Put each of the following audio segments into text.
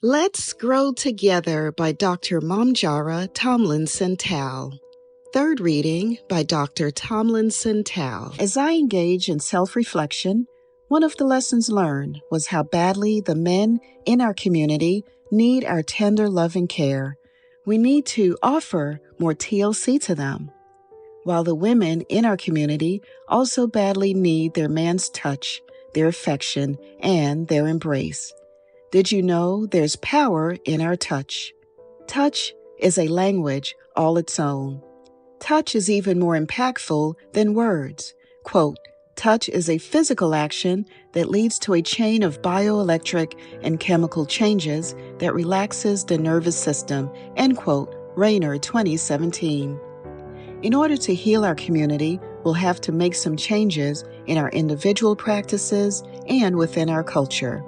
Let's Grow Together by Dr. Mamjara Tomlinson Tal. Third reading by Dr. Tomlinson Tal. As I engage in self-reflection, one of the lessons learned was how badly the men in our community need our tender love and care. We need to offer more TLC to them, while the women in our community also badly need their man's touch, their affection, and their embrace. Did you know there's power in our touch? Touch is a language all its own. Touch is even more impactful than words. Quote, touch is a physical action that leads to a chain of bioelectric and chemical changes that relaxes the nervous system, end quote, Rayner 2017. In order to heal our community, we'll have to make some changes in our individual practices and within our culture.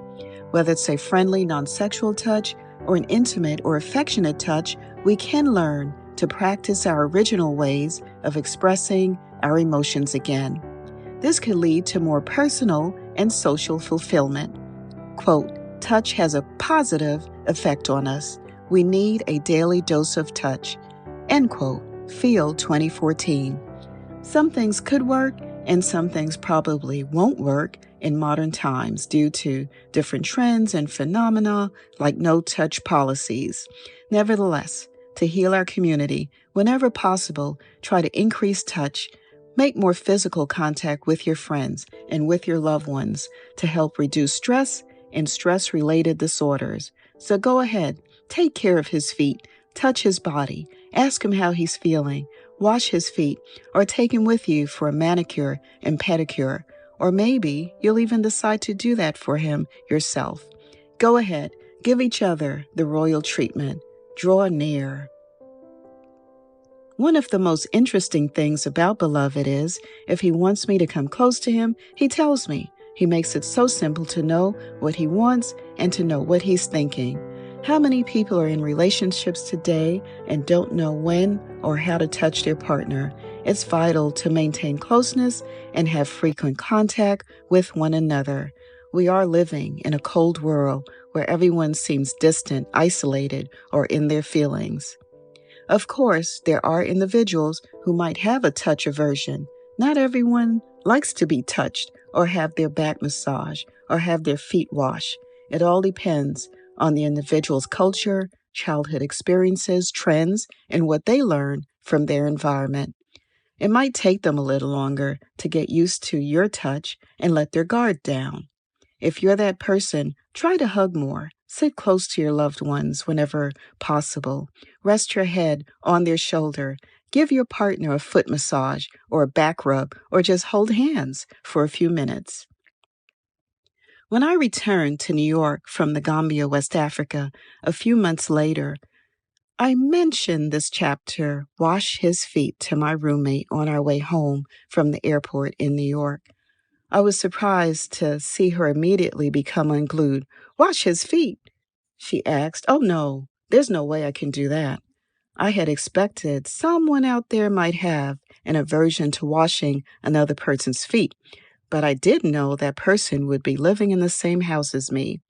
Whether it's a friendly, non-sexual touch or an intimate or affectionate touch, we can learn to practice our original ways of expressing our emotions again. This could lead to more personal and social fulfillment. Quote, touch has a positive effect on us. We need a daily dose of touch. End quote. Field 2014. Some things could work and some things probably won't work in modern times due to different trends and phenomena like no-touch policies. Nevertheless, to heal our community, whenever possible, try to increase touch, make more physical contact with your friends and with your loved ones to help reduce stress and stress-related disorders. So go ahead, take care of his feet, touch his body, ask him how he's feeling, wash his feet, or take him with you for a manicure and pedicure. Or maybe you'll even decide to do that for him yourself. Go ahead, give each other the royal treatment. Draw near. One of the most interesting things about Beloved is, if he wants me to come close to him, he tells me. He makes it so simple to know what he wants and to know what he's thinking. How many people are in relationships today and don't know when or how to touch their partner? It's vital to maintain closeness and have frequent contact with one another. We are living in a cold world where everyone seems distant, isolated, or in their feelings. Of course, there are individuals who might have a touch aversion. Not everyone likes to be touched or have their back massaged or have their feet washed. It all depends on the individual's culture, childhood experiences, trends, and what they learn from their environment. It might take them a little longer to get used to your touch and let their guard down. If you're that person, try to hug more. Sit close to your loved ones whenever possible. Rest your head on their shoulder. Give your partner a foot massage or a back rub, or just hold hands for a few minutes. When I returned to New York from the Gambia, West Africa, a few months later, I mentioned this chapter, Wash His Feet, to my roommate on our way home from the airport in New York. I was surprised to see her immediately become unglued. Wash his feet? She asked. Oh, no, there's no way I can do that. I had expected someone out there might have an aversion to washing another person's feet, but I didn't know that person would be living in the same house as me.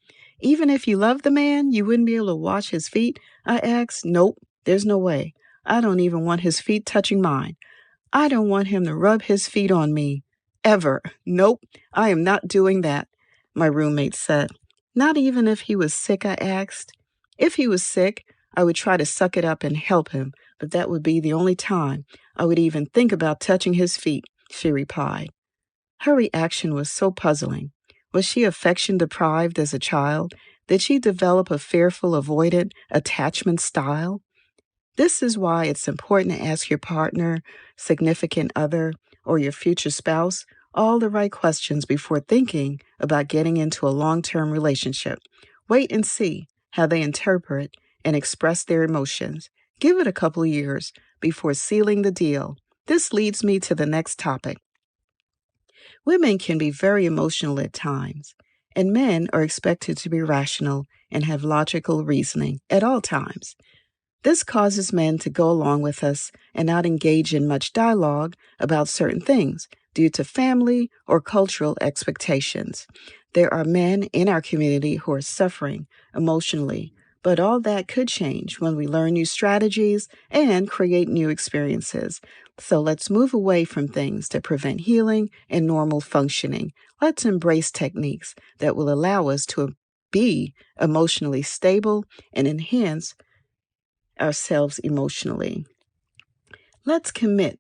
Even if you love the man, you wouldn't be able to wash his feet? I asked. Nope, there's no way. I don't even want his feet touching mine. I don't want him to rub his feet on me. Ever. Nope, I am not doing that, my roommate said. Not even if he was sick, I asked. If he was sick, I would try to suck it up and help him, but that would be the only time I would even think about touching his feet, she replied. Her reaction was so puzzling. Was she affection deprived as a child? Did she develop a fearful, avoidant attachment style? This is why it's important to ask your partner, significant other, or your future spouse all the right questions before thinking about getting into a long-term relationship. Wait and see how they interpret and express their emotions. Give it a couple of years before sealing the deal. This leads me to the next topic. Women can be very emotional at times, and men are expected to be rational and have logical reasoning at all times. This causes men to go along with us and not engage in much dialogue about certain things due to family or cultural expectations. There are men in our community who are suffering emotionally, but all that could change when we learn new strategies and create new experiences. So let's move away from things that prevent healing and normal functioning. Let's embrace techniques that will allow us to be emotionally stable and enhance ourselves emotionally. Let's commit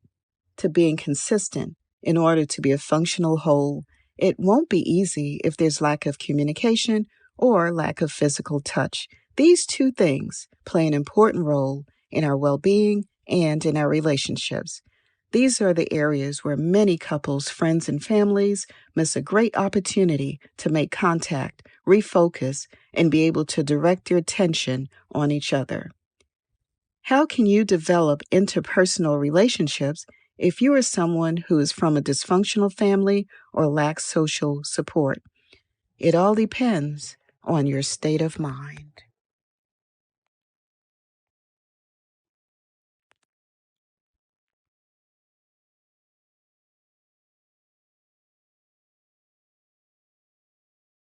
to being consistent in order to be a functional whole. It won't be easy if there's lack of communication or lack of physical touch. These two things play an important role in our well-being and in our relationships. These are the areas where many couples, friends, and families miss a great opportunity to make contact, refocus, and be able to direct their attention on each other. How can you develop interpersonal relationships if you are someone who is from a dysfunctional family or lacks social support? It all depends on your state of mind.